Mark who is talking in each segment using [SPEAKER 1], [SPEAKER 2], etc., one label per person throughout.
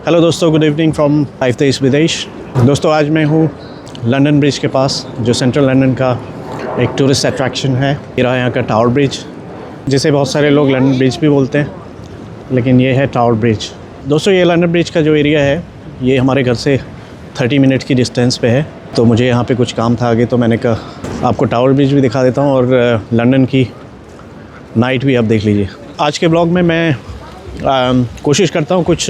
[SPEAKER 1] Hello दोस्तों, good evening from life देश विदेश। दोस्तों, आज मैं हूँ लंदन ब्रिज के पास, जो सेंट्रल लंदन का एक टूरिस्ट अट्रैक्शन है। ये रहा यहाँ का टावर ब्रिज, जिसे बहुत सारे लोग लंदन ब्रिज भी बोलते हैं, लेकिन ये है टावर ब्रिज। दोस्तों, ये लंदन ब्रिज का जो एरिया है, ये हमारे घर से 30 मिनट की डिस्टेंस पे है। तो मुझे यहाँ पे कुछ काम था आगे, तो मैंने कहा आपको टावर ब्रिज भी दिखा देता हूँ और लंदन की नाइट भी आप देख लीजिए। आज के ब्लॉग में मैं कोशिश करता हूँ कुछ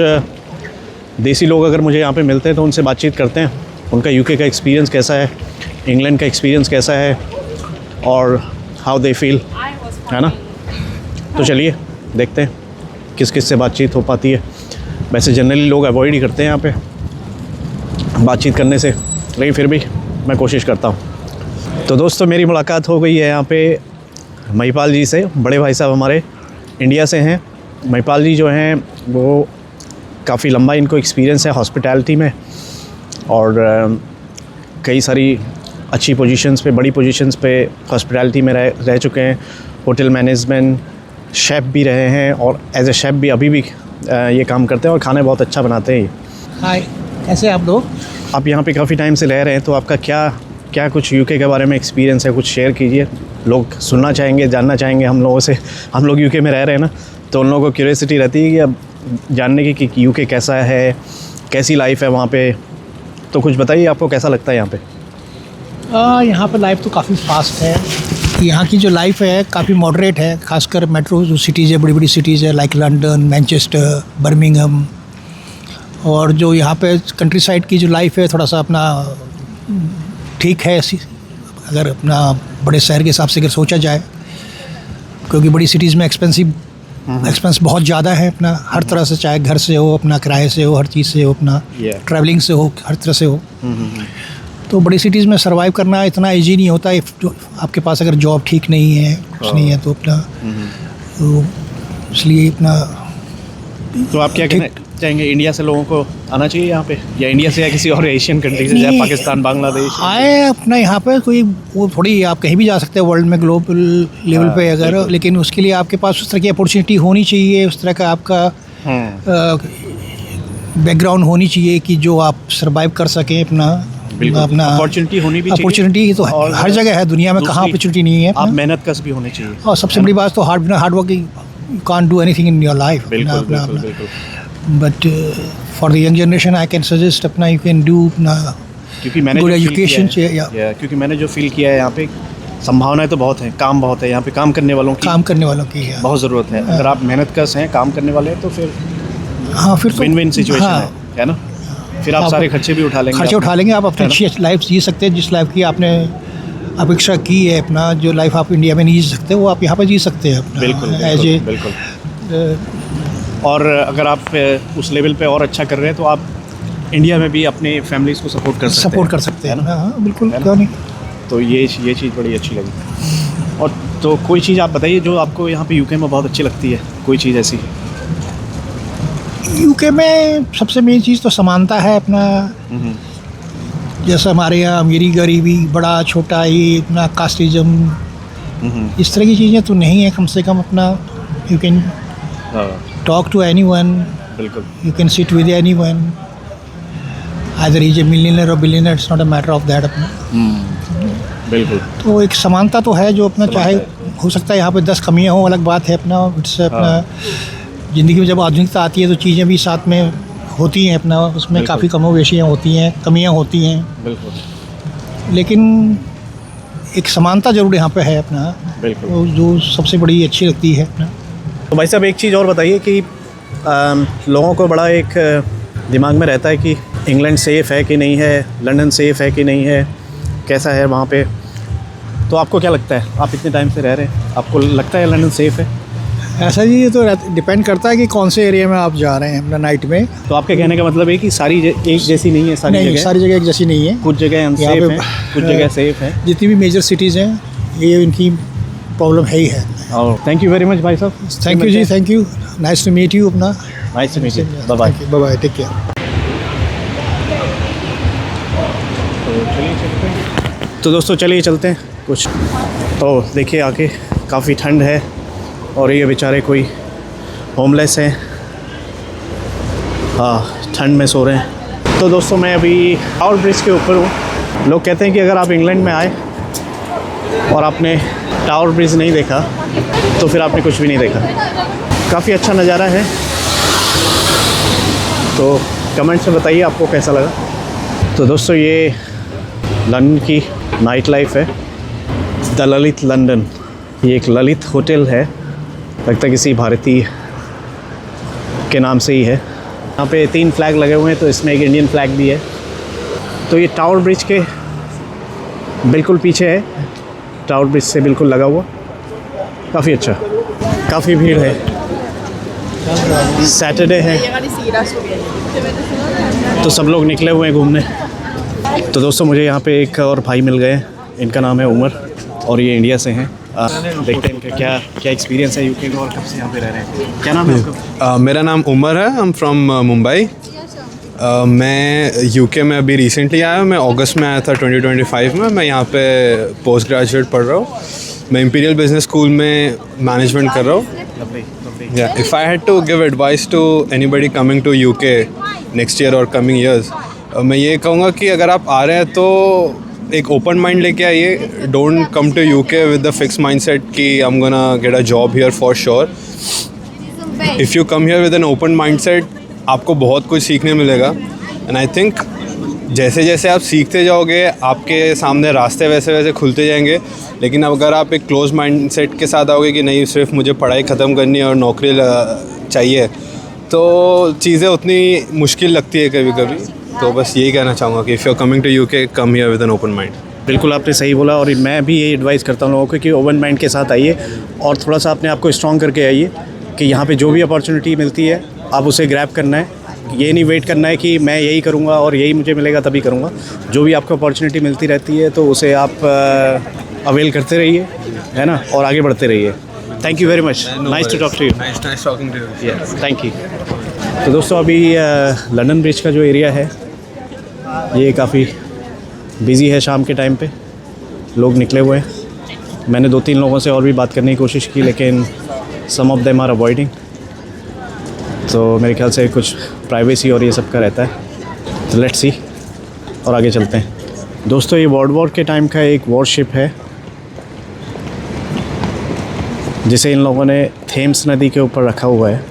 [SPEAKER 1] देसी लोग अगर मुझे यहाँ पे मिलते हैं तो उनसे बातचीत करते हैं, उनका यूके का एक्सपीरियंस कैसा है, इंग्लैंड का एक्सपीरियंस कैसा है और हाउ दे फील, है ना। तो चलिए देखते हैं किस किस से बातचीत हो पाती है। वैसे जनरली लोग अवॉइड ही करते हैं यहाँ पे बातचीत करने से, लेकिन फिर भी मैं कोशिश करता हूँ। तो दोस्तों, मेरी मुलाकात हो गई है यहाँ पे महिपाल जी से। बड़े भाई साहब हमारे इंडिया से हैं। महिपाल जी जो हैं वो काफ़ी लंबा इनको एक्सपीरियंस है हॉस्पिटैलिटी में और कई सारी अच्छी पोजीशंस पे, बड़ी पोजीशंस पे हॉस्पिटैलिटी में रह चुके हैं। होटल मैनेजमेंट, शेफ़ भी रहे हैं और एज ए शेफ़ भी अभी भी ये काम करते हैं और खाने बहुत अच्छा बनाते हैं।
[SPEAKER 2] हाय, कैसे आप लोग?
[SPEAKER 1] आप यहाँ पे काफ़ी टाइम से रह रहे हैं, तो आपका क्या कुछ यूके के बारे में एक्सपीरियंस है, कुछ शेयर कीजिए। लोग सुनना चाहेंगे, जानना चाहेंगे हम लोगों से। हम लोग यूके में रह रहे हैं ना, तो उन लोगों को क्यूरियोसिटी रहती है कि अब जानने की कि यूके कैसा है, कैसी लाइफ है वहाँ पे। तो कुछ बताइए, आपको कैसा लगता है यहाँ पे?
[SPEAKER 2] यहाँ पर लाइफ तो काफ़ी फास्ट है। यहाँ की जो लाइफ है काफ़ी मॉडरेट है, खासकर मेट्रो जो सिटीज़ है, बड़ी बड़ी सिटीज़ है लाइक लंदन, मैनचेस्टर, बर्मिंघम। और जो यहाँ पे कंट्री साइड की जो लाइफ है थोड़ा सा अपना ठीक है ऐसी, अगर अपना बड़े शहर के हिसाब से अगर सोचा जाए, क्योंकि बड़ी सिटीज़ में एक्सपेंस बहुत ज़्यादा है अपना, हर तरह से, चाहे घर से हो, अपना किराए से हो, हर चीज़ से हो, अपना ट्रैवलिंग से हो, हर तरह से हो। तो बड़ी सिटीज़ में सर्वाइव करना इतना ईजी नहीं होता है। जो आपके पास अगर जॉब ठीक नहीं है, कुछ नहीं है, तो अपना तो इसलिए अपना।
[SPEAKER 1] तो आप क्या कहना चाहेंगे, इंडिया से लोगों को आना चाहिए यहाँ पे, या इंडिया से या किसी और एशियन कंट्री से, जैसे पाकिस्तान, बांग्लादेश
[SPEAKER 2] आए अपना यहाँ पे कोई वो थोड़ी, आप कहीं भी जा सकते हैं वर्ल्ड में, ग्लोबल लेवल पे अगर, लेकिन उसके लिए आपके पास उस तरह की अपॉर्चुनिटी होनी चाहिए, उस तरह का आपका बैकग्राउंड होनी चाहिए कि जो आप सर्वाइव कर सकें अपना
[SPEAKER 1] अपॉर्चुनिटी होनी भी चाहिए।
[SPEAKER 2] अपॉर्चुनिटी तो हर जगह है दुनिया में, कहाँ अपॉर्चुनिटी नहीं है।
[SPEAKER 1] आप मेहनत कस भी होने चाहिए,
[SPEAKER 2] और सबसे बड़ी बात तो hard working, you can't do anything in your life. But for the young generation I can suggest अपना यू कैन डू अपना,
[SPEAKER 1] क्योंकि मैंने
[SPEAKER 2] गुड एजुकेशन चाहिए।
[SPEAKER 1] क्योंकि मैंने जो फील किया है यहाँ पे, संभावनाएं तो बहुत हैं, काम बहुत है यहाँ पे, काम करने वालों की
[SPEAKER 2] है
[SPEAKER 1] बहुत ज़रूरत है। अगर आप मेहनत कस हैं, काम करने वाले हैं, तो फिर
[SPEAKER 2] फिर
[SPEAKER 1] विन विन सिचुएशन है ना। फिर आप सारे खर्चे भी उठा लेंगे,
[SPEAKER 2] आप अपनी अच्छी लाइफ जी सकते हैं, जिस लाइफ की आपने अपेक्षा की है। अपना जो लाइफ आप इंडिया में नहीं जी सकते, वो आप यहाँ पर जी सकते हैं अपना।
[SPEAKER 1] बिल्कुल। और अगर आप उस लेवल पे और अच्छा कर रहे हैं, तो आप इंडिया में भी अपने फैमिलीज़ को सपोर्ट कर सकते हैं ना।
[SPEAKER 2] हाँ, बिल्कुल, क्यों नहीं।
[SPEAKER 1] तो ये चीज़ बड़ी अच्छी लगी। और तो कोई चीज़ आप बताइए जो आपको यहाँ पे यूके में बहुत अच्छी लगती है, कोई चीज़ ऐसी?
[SPEAKER 2] यूके में सबसे मेन चीज़ तो समानता है अपना। जैसे हमारे यहाँ अमीरी गरीबी, बड़ा छोटा, ये अपना कास्टिज्म, इस तरह की चीज़ें तो नहीं है। कम से कम अपना you can talk to anyone, you can sit with anyone, either he's a millionaire or billionaire, it's not a matter of that अपना।
[SPEAKER 1] बिल्कुल।
[SPEAKER 2] तो एक समानता तो है, जो अपना चाहे हो सकता है यहाँ पे 10 कमियाँ हो, अलग बात है अपना। इससे अपना ज़िंदगी में जब आधुनिकता आती है तो चीज़ें भी साथ में होती हैं अपना, उसमें काफ़ी कमोबेशियाँ होती हैं, कमियाँ होती हैं, बिल्कुल, लेकिन एक समानता ज़रूर यहाँ पे है अपना, बिल्कुल, जो सबसे बड़ी अच्छी लगती है अपना।
[SPEAKER 1] तो भाई साहब, एक चीज़ और बताइए कि लोगों को बड़ा एक दिमाग में रहता है कि इंग्लैंड सेफ़ है कि नहीं है, लंदन सेफ़ है कि नहीं है, कैसा है वहाँ पे। तो आपको क्या लगता है, आप इतने टाइम से रह रहे हैं, आपको लगता है लंदन सेफ़ है?
[SPEAKER 2] ऐसा जी, ये तो डिपेंड करता है कि कौन से एरिया में आप जा रहे हैं अपना नाइट में।
[SPEAKER 1] तो आपके कहने का मतलब है कि सारी एक जैसी नहीं है?
[SPEAKER 2] सारी जगह एक जैसी नहीं है,
[SPEAKER 1] कुछ जगह अनसेफ है, कुछ जगह सेफ़ है।
[SPEAKER 2] जितनी भी मेजर सिटीज़ हैं, ये इनकी प्रॉब्लम है ही है।
[SPEAKER 1] थैंक यू वेरी मच भाई साहब।
[SPEAKER 2] थैंक यू जी, thank you, nice to meet you अपना।
[SPEAKER 1] Nice to meet you, bye
[SPEAKER 2] bye, take care.
[SPEAKER 1] तो दोस्तों चलिए चलते हैं कुछ। तो देखिए आके काफ़ी ठंड है और ये बेचारे कोई होमलेस हैं। हाँ, ठंड में सो रहे हैं। तो दोस्तों मैं अभी टावर ब्रिज के ऊपर हूँ। लोग कहते हैं कि अगर आप इंग्लैंड में आए और आपने टावर ब्रिज नहीं देखा तो फिर आपने कुछ भी नहीं देखा। काफ़ी अच्छा नज़ारा है, तो कमेंट्स में बताइए आपको कैसा लगा। तो दोस्तों ये लंदन की नाइट लाइफ है, द ललित लंदन। ये एक ललित होटल है, लगता है किसी भारतीय के नाम से ही है। यहाँ पे 3 फ्लैग लगे हुए हैं, तो इसमें एक इंडियन फ्लैग भी है। तो ये टावर ब्रिज के बिल्कुल पीछे है, टावर ब्रिज से बिल्कुल लगा हुआ। काफ़ी अच्छा, काफ़ी भीड़ है, सैटरडे है तो सब लोग निकले हुए हैं घूमने। तो दोस्तों मुझे यहाँ पे एक और भाई मिल गए, इनका नाम है उमर और ये इंडिया से हैं। देखते हैं इनका क्या एक्सपीरियंस है यूके का और कब से यहाँ पे रह रहे हैं। क्या नाम है आपका?
[SPEAKER 3] मेरा नाम उमर है, आई एम फ्रॉम मुंबई। मैं यूके में अभी रिसेंटली आया हूँ। मैं अगस्त में आया था 2025 में। मैं यहाँ पे पोस्ट ग्रेजुएट पढ़ रहा हूँ। मैं इंपीरियल बिजनेस स्कूल में मैनेजमेंट कर रहा हूँ। If I had to give advice to anybody coming to UK next year और कमिंग ईयर्स, मैं ये कहूँगा कि अगर आप आ रहे हैं तो एक ओपन माइंड लेके आइए। Don't come to UK with the fix mindset कि I am gonna get a job here for sure. If you come here with an open mindset, आपको बहुत कुछ सीखने मिलेगा। एंड आई थिंक जैसे जैसे आप सीखते जाओगे आपके सामने रास्ते वैसे वैसे खुलते जाएंगे। लेकिन अगर आप एक क्लोज माइंडसेट के साथ आओगे कि नहीं सिर्फ मुझे पढ़ाई ख़त्म करनी है और नौकरी चाहिए, तो चीज़ें उतनी मुश्किल लगती है कभी कभी। तो बस यही कहना चाहूँगा कि if you are coming to UK, come here with an open mind.
[SPEAKER 1] बिल्कुल आपने सही बोला, और मैं भी यही एडवाइस करता हूँ लोगों को कि ओपन माइंड के साथ आइए और थोड़ा सा अपने आप को स्ट्रॉन्ग करके आइए कि यहाँ पे जो भी अपॉर्चुनिटी मिलती है आप उसे ग्रैब करना है। ये नहीं वेट करना है कि मैं यही करूँगा और यही मुझे मिलेगा तभी करूँगा। जो भी आपको अपॉर्चुनिटी मिलती रहती है तो उसे आप अवेल करते रहिए, है ना, और आगे बढ़ते रहिए। Thank you very much, nice to talk to you.
[SPEAKER 3] Nice talking to you.
[SPEAKER 1] Thank you. तो दोस्तों अभी लंदन ब्रिज का जो एरिया है ये काफ़ी बिज़ी है। शाम के टाइम पे लोग निकले हुए हैं। मैंने 2-3 लोगों से और भी बात करने की कोशिश की, लेकिन सम ऑफ देम आर अवॉइडिंग। तो मेरे ख्याल से कुछ प्राइवेसी और ये सब का रहता है। तो लेट्स सी, और आगे चलते हैं। दोस्तों ये वर्ल्ड वॉर के टाइम का एक वॉरशिप है जिसे इन लोगों ने थेम्स नदी के ऊपर रखा हुआ है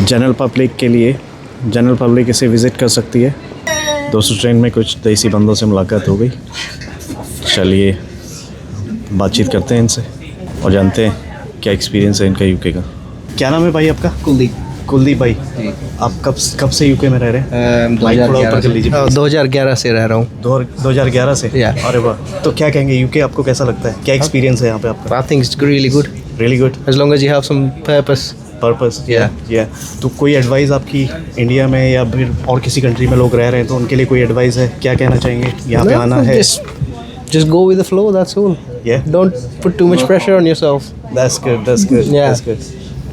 [SPEAKER 1] जनरल पब्लिक के लिए। जनरल पब्लिक इसे विज़िट कर सकती है। दोस्तों ट्रेन में कुछ देसी बंदों से मुलाकात हो गई, चलिए बातचीत करते हैं इनसे और जानते हैं क्या एक्सपीरियंस है इनका यूके का। क्या नाम है भाई आपका? कुलदीप भाई, आप कब से यूके में रह रहे हैं?
[SPEAKER 4] 2011 से रह रहा हूँ।
[SPEAKER 1] 2011 से?
[SPEAKER 4] Yeah.
[SPEAKER 1] अरे वाह। तो क्या कहेंगे, यूके आपको कैसा लगता है? क्या एक्सपीरियंस है यहाँ पे आपका?
[SPEAKER 4] I think it's really good.
[SPEAKER 1] Really good,
[SPEAKER 4] As long as you have some purpose.
[SPEAKER 1] Purpose.
[SPEAKER 4] Yeah.
[SPEAKER 1] तो कोई एडवाइस आपकी इंडिया में या फिर और किसी कंट्री में लोग रह रहे हैं तो उनके लिए कोई एडवाइस है? क्या कहना चाहेंगे? यहाँ पे आना है?
[SPEAKER 4] Just go with the flow, that's all.
[SPEAKER 1] Yeah.
[SPEAKER 4] Don't put too much pressure on yourself.
[SPEAKER 1] That's good.
[SPEAKER 4] Yeah.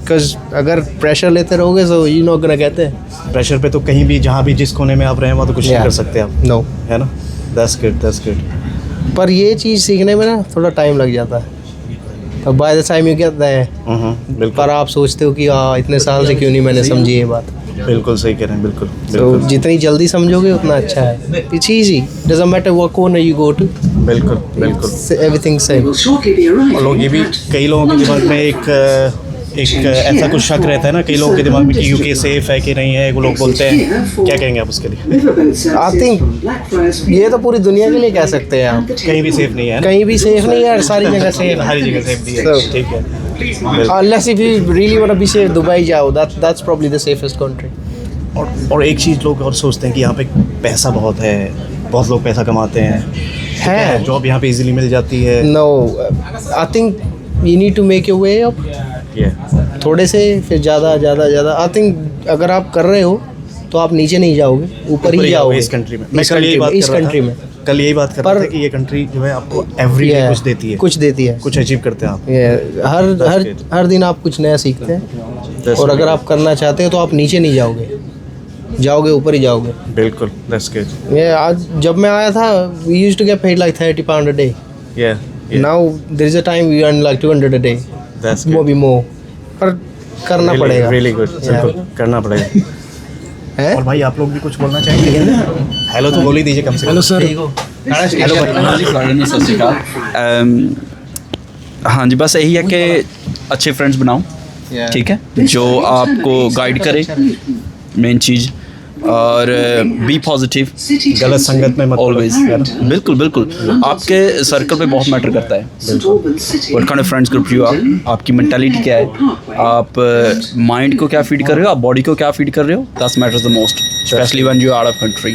[SPEAKER 4] Because अगर pressure लेते रहोगे so you're not gonna get there.
[SPEAKER 1] Pressure पे तो कहीं भी जहाँ भी जिस कोने में आप रहे वहाँ तो कुछ नहीं कर सकते आप,
[SPEAKER 4] No.
[SPEAKER 1] है ना? That's good.
[SPEAKER 4] पर ये चीज़ सीखने में ना थोड़ा टाइम लग जाता है। तो by the time you get there,
[SPEAKER 1] बिल्कुल
[SPEAKER 4] पर आप सोचते हो कि इतने साल से क्यों नहीं मैंने समझी ये बात।
[SPEAKER 1] बिल्कुल सही कह रहे हैं, बिल्कुल
[SPEAKER 4] तो जितनी जल्दी समझोगे उतना अच्छा है। It's easy. Doesn't matter what corner you go to.
[SPEAKER 1] बिल्कुल।
[SPEAKER 4] Everything same.
[SPEAKER 1] और लोग ये भी, कई लोगों के दिमाग में एक ऐसा कुछ शक रहता है ना कई लोगों के दिमाग में कि यूके सेफ है कि नहीं है, वो लोग बोलते हैं। क्या कहेंगे आप उसके लिए?
[SPEAKER 4] I think ये तो पूरी दुनिया के लिए कह सकते हैं आप।
[SPEAKER 1] कहीं भी सेफ नहीं है ना?
[SPEAKER 4] कहीं भी सेफ नहीं है, सारी जगह सेफ है।
[SPEAKER 1] हर जगह सेफ भी है,
[SPEAKER 4] So-
[SPEAKER 1] ठीक है।
[SPEAKER 4] Unless if you really want to be safe, Dubai जाओ। That's probably the safest country.
[SPEAKER 1] और एक चीज़ लोग और सोचते हैं कि यहाँ पे पैसा बहुत है, बहुत लोग पैसा कमाते हैं,
[SPEAKER 4] है।
[SPEAKER 1] जॉब यहाँ पे इजीली मिल जाती है।
[SPEAKER 4] No, I think you need to make your way up. थोड़े से फिर ज़्यादा। I think अगर आप कर रहे हो तो आप नीचे नहीं जाओगे, ऊपर ही जाओगे।
[SPEAKER 1] इस कंट्री में
[SPEAKER 4] इस कंट्री में
[SPEAKER 1] कल यही बात कर रहा था कि ये कंट्री जो है आपको एवरी डे कुछ देती है, कुछ अचीव करते हैं आप।
[SPEAKER 4] हर दिन आप कुछ नया सीखते हैं। और अगर आप करना चाहते हो तो आप नीचे नहीं जाओगे ऊपर ही जाओगे।
[SPEAKER 1] बिल्कुल, that's good.
[SPEAKER 4] ये आज जब मैं आया था we used to get paid like 30 pound a day.
[SPEAKER 1] Yeah.
[SPEAKER 4] Now there is a time we earn like 200 a day.
[SPEAKER 1] That's
[SPEAKER 4] More
[SPEAKER 1] good.
[SPEAKER 4] be more. पर करना पड़ेगा।
[SPEAKER 1] Really good. बिल्कुल करना पड़ेगा।
[SPEAKER 4] है?
[SPEAKER 1] और भाई आप लोग भी कुछ बोलना चाहेंगे? हेलो तो बोल ही दीजिए कम से कम।
[SPEAKER 2] Hello sir.
[SPEAKER 5] सत श्री अकाल। हाँ जी, बस यही है कि अच्छे फ्रेंड्स बनाओ, ठीक है, जो आपको गाइड करे, मेन चीज़, और बी पॉजिटिव,
[SPEAKER 1] गलत संगत में मत
[SPEAKER 5] ऑलवेज।
[SPEAKER 1] पड़ो।
[SPEAKER 5] बिल्कुल बिल्कुल, आपके सर्कल पे बहुत मैटर करता है। What kind of friends group you are, आपकी मेंटालिटी क्या है, आप माइंड को क्या फीड कर रहे हो, आप बॉडी को क्या फीड कर रहे हो, that's matters the most, specially when you are out of country.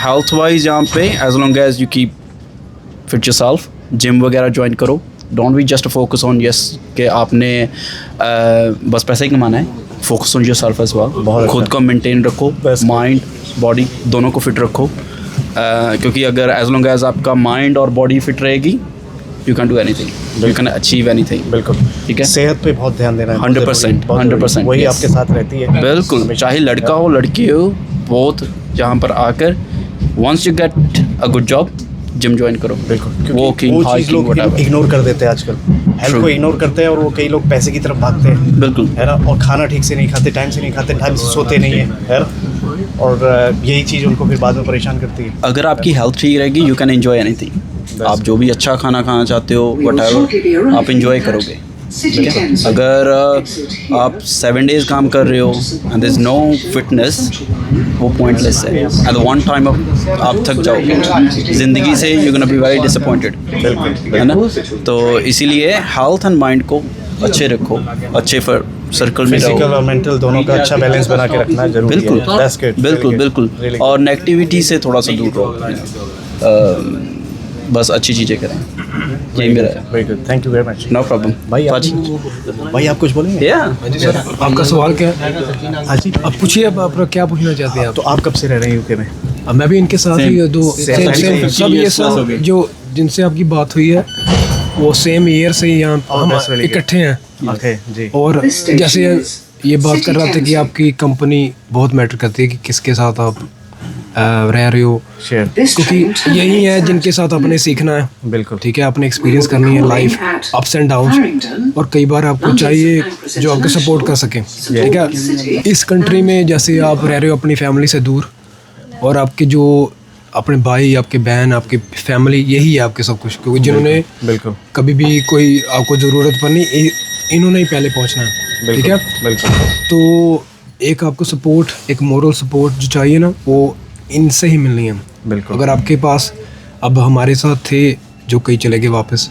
[SPEAKER 5] Health wise यहाँ पे as long as you keep fit yourself, gym वगैरह ज्वाइन करो, don't be just focus on yes कि आपने बस पैसे ही कमाना है, focus on yourself as well. खुद को मेंटेन रखो, माइंड बॉडी दोनों को फिट रखो, क्योंकि अगर एज लॉन्ग एज आपका माइंड और बॉडी फिट रहेगी, you can do anything, you can achieve anything.
[SPEAKER 1] बिल्कुल,
[SPEAKER 5] ठीक है,
[SPEAKER 1] सेहत पे बहुत ध्यान देना है।
[SPEAKER 5] 100%, 100%,
[SPEAKER 1] वही
[SPEAKER 5] yes.
[SPEAKER 1] आपके साथ रहती है।
[SPEAKER 5] बिल्कुल, चाहे लड़का हो लड़की हो, बहुत यहाँ पर आकर once you get a good job, gym join करो।
[SPEAKER 1] बिल्कुल,
[SPEAKER 5] वो
[SPEAKER 1] चीज़ लोग इग्नोर कर देते हैं आजकल, हेल्थ को इग्नोर करते हैं, और वो कई लोग पैसे की तरफ भागते हैं।
[SPEAKER 5] बिल्कुल,
[SPEAKER 1] है ना, और खाना ठीक से नहीं खाते, टाइम से नहीं खाते, टाइम से सोते नहीं है ना, और यही चीज़ उनको फिर बाद में परेशान करती है।
[SPEAKER 5] अगर आपकी हेल्थ ठीक रहेगी, यू कैन एंजॉय एनीथिंग। आप जो भी अच्छा खाना खाना चाहते हो, व्हाटएवर, आप एंजॉय करोगे। अगर आप 7 डेज काम कर रहे हो and there is no fitness, वो पॉइंटलेस है। एट वन टाइम आप थक जाओगे ज़िंदगी से, you gonna be very disappointed, है ना। तो इसीलिए हेल्थ एंड माइंड को अच्छे रखो, अच्छे सर्कल में
[SPEAKER 1] फिजिकल
[SPEAKER 5] रहो।
[SPEAKER 1] और मेंटल दोनों का अच्छा बैलेंस बना के रखना जरूरी
[SPEAKER 5] बिल्कुल,
[SPEAKER 1] है। That's good,
[SPEAKER 5] बिल्कुल
[SPEAKER 1] really good,
[SPEAKER 5] बिल्कुल,
[SPEAKER 1] really good.
[SPEAKER 5] और नेगेटिविटी से थोड़ा सा दूर रहो, बस अच्छी चीज़ें करें, यही मेरा है।
[SPEAKER 1] Very good, thank you very much.
[SPEAKER 5] No problem
[SPEAKER 1] भाई
[SPEAKER 5] पाजी।
[SPEAKER 1] भाई आप कुछ बोलेंगे?
[SPEAKER 2] आपका सवाल क्या है?
[SPEAKER 1] हाँ जी,
[SPEAKER 2] अब पूछिए, आप क्या पूछना चाहते हैं आप?
[SPEAKER 1] तो आप कब से रह रहे हैं यूके में?
[SPEAKER 2] अब मैं भी इनके साथ ही
[SPEAKER 5] Same.
[SPEAKER 2] दो
[SPEAKER 5] Same.
[SPEAKER 2] सेम सब ये सब जो जिनसे आपकी बात हुई है, वो सेम ईयर से यहाँ हम
[SPEAKER 1] that's really good.
[SPEAKER 2] इकट्ठे हैं।
[SPEAKER 1] ओके जी,
[SPEAKER 2] और जैसे ये बात कर रहा था कि आपकी कंपनी बहुत मैटर करती है कि किसके साथ आप रह रहे हो,
[SPEAKER 1] शेयर,
[SPEAKER 2] क्योंकि यही है जिनके साथ आपने सीखना है।
[SPEAKER 1] बिल्कुल,
[SPEAKER 2] ठीक है, आपने एक्सपीरियंस करनी है लाइफ, अप्स एंड डाउन, और कई बार आपको चाहिए जो आपको सपोर्ट कर सके। ठीक है, इस कंट्री में जैसे आप रह रहे हो अपनी फैमिली से दूर, और आपके जो अपने भाई, आपके बहन, आपकी फैमिली, यही है आपके सब कुछ, क्योंकि जिन्होंने
[SPEAKER 1] बिल्कुल,
[SPEAKER 2] कभी भी कोई आपको ज़रूरत पड़नी, इन्होंने ही पहले पहुंचना है। ठीक है,
[SPEAKER 1] बिल्कुल,
[SPEAKER 2] तो एक आपको सपोर्ट, एक मोरल सपोर्ट जो चाहिए ना, वो इनसे ही मिलनी है।
[SPEAKER 1] बिल्कुल।
[SPEAKER 2] अगर आपके पास, अब हमारे साथ थे जो कई चले गए वापस,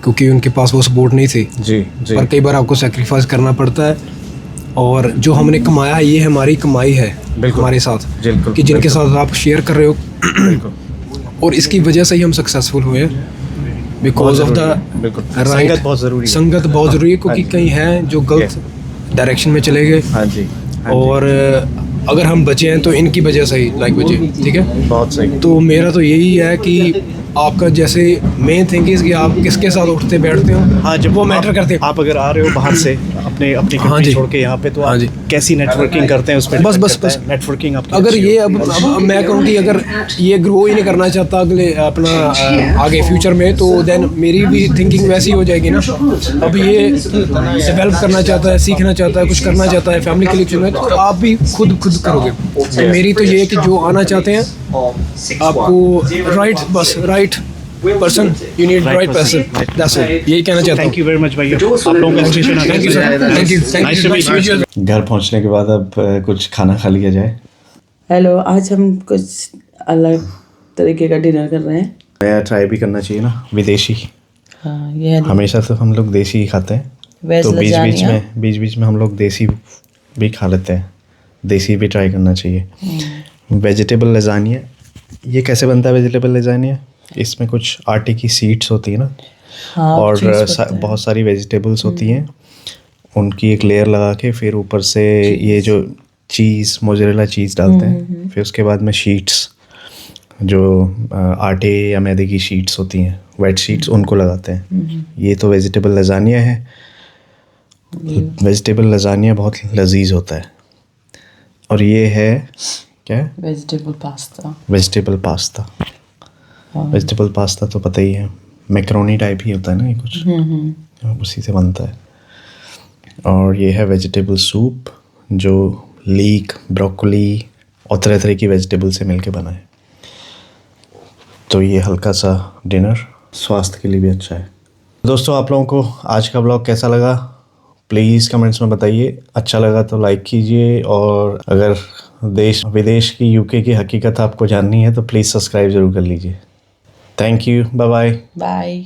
[SPEAKER 2] क्योंकि उनके पास वो सपोर्ट नहीं थी,
[SPEAKER 1] जी जी,
[SPEAKER 2] और कई बार आपको सेक्रीफाइस करना पड़ता है, और जो हमने कमाया है, ये हमारी कमाई है हमारे साथ,
[SPEAKER 1] बिल्कुल,
[SPEAKER 2] कि जिनके साथ आप शेयर कर रहे हो,
[SPEAKER 1] बिल्कुल,
[SPEAKER 2] और इसकी वजह से ही हम सक्सेसफुल हुए हैं, बिकॉज ऑफ द
[SPEAKER 1] बिल्कुल,
[SPEAKER 2] राइट।
[SPEAKER 1] संगत बहुत ज़रूरी है।
[SPEAKER 2] संगत बहुत ज़रूरी है, क्योंकि कई हैं जो गलत डायरेक्शन में चले गए,
[SPEAKER 1] हाँ जी,
[SPEAKER 2] और अगर हम बचे हैं तो इनकी वजह से ही लाइक बचे। ठीक है,
[SPEAKER 1] बहुत सही,
[SPEAKER 2] तो मेरा तो यही है कि आपका जैसे मेन थिंग इज कि आप किसके साथ उठते बैठते हो,
[SPEAKER 1] हाँ, जब
[SPEAKER 2] वो मैटर करते हैं।
[SPEAKER 1] आप अगर आ रहे हो बाहर से अपनी
[SPEAKER 2] हाँ
[SPEAKER 1] कंट्री
[SPEAKER 2] जी,
[SPEAKER 1] छोड़ के यहाँ पे, तो
[SPEAKER 2] हाँ
[SPEAKER 1] आप
[SPEAKER 2] जी,
[SPEAKER 1] कैसी नेटवर्किंग करते हैं उस पर
[SPEAKER 2] बस
[SPEAKER 1] नेटवर्किंग आपकी
[SPEAKER 2] अगर
[SPEAKER 1] अच्छी
[SPEAKER 2] ये
[SPEAKER 1] हो।
[SPEAKER 2] अब मैं कहूँ कि अगर ये ग्रो ही नहीं करना चाहता अगले अपना आगे फ्यूचर में, तो देन मेरी भी थिंकिंग वैसी हो जाएगी ना। अब ये डेवलप करना चाहता है, सीखना चाहता है, कुछ करना चाहता है फैमिली के लिए, तो आप भी खुद करोगे। तो मेरी तो ये है कि जो आना चाहते हैं, आपको right person, you need right person, that's it, यही कहना चाहता हूँ।
[SPEAKER 1] थैंक यू वेरी मच भैया, आप लोगों का स्टेशन आ
[SPEAKER 2] thank you sir, thank you.
[SPEAKER 1] घर पहुंचने के बाद अब कुछ खाना खा लिया जाए।
[SPEAKER 6] हेलो, आज हम कुछ अलग तरीके का डिनर कर रहे हैं।
[SPEAKER 1] नया ट्राई भी करना चाहिए ना, विदेशी।
[SPEAKER 6] हाँ, ये
[SPEAKER 1] हमेशा तो हम लोग देसी ही खाते हैं,
[SPEAKER 6] वेज
[SPEAKER 1] तो
[SPEAKER 6] लजानिया।
[SPEAKER 1] बीच में हम लोग देसी भी खा लेते हैं, देसी भी ट्राई करना चाहिए। वेजिटेबल लजानिया, ये कैसे बनता है वेजिटेबल लजानिया? इसमें कुछ आटे की सीड्स होती है ना,
[SPEAKER 6] हाँ,
[SPEAKER 1] और
[SPEAKER 6] cheese पड़ता है।
[SPEAKER 1] बहुत सारी वेजिटेबल्स होती हैं, उनकी एक लेयर लगा के फिर ऊपर से ये जो चीज़, मोज़रेला चीज़ डालते हैं, फिर उसके बाद में शीट्स, जो आटे या मैदे की शीट्स होती हैं, वेट शीट्स, उनको लगाते हैं। ये तो वेजिटेबल लजानिया है। वेजिटेबल लजानिया बहुत लजीज होता है। और ये है क्या है?
[SPEAKER 6] Vegetable pasta.
[SPEAKER 1] Vegetable pasta. Vegetable pasta तो पता ही है, मैक्रोनी टाइप ही होता है ना ये कुछ, उसी से बनता है। और ये है वेजिटेबल सूप, जो लीक, ब्रोकली और तरह तरह की वेजिटेबल से मिलके बना है। तो ये हल्का सा डिनर स्वास्थ्य के लिए भी अच्छा है। दोस्तों, आप लोगों को आज का ब्लॉग कैसा लगा प्लीज़ कमेंट्स में बताइए। अच्छा लगा तो लाइक कीजिए, और अगर देश विदेश की यूके की हकीकत आपको जाननी है तो प्लीज़ सब्सक्राइब ज़रूर कर लीजिए। Thank you, bye bye.
[SPEAKER 6] Bye.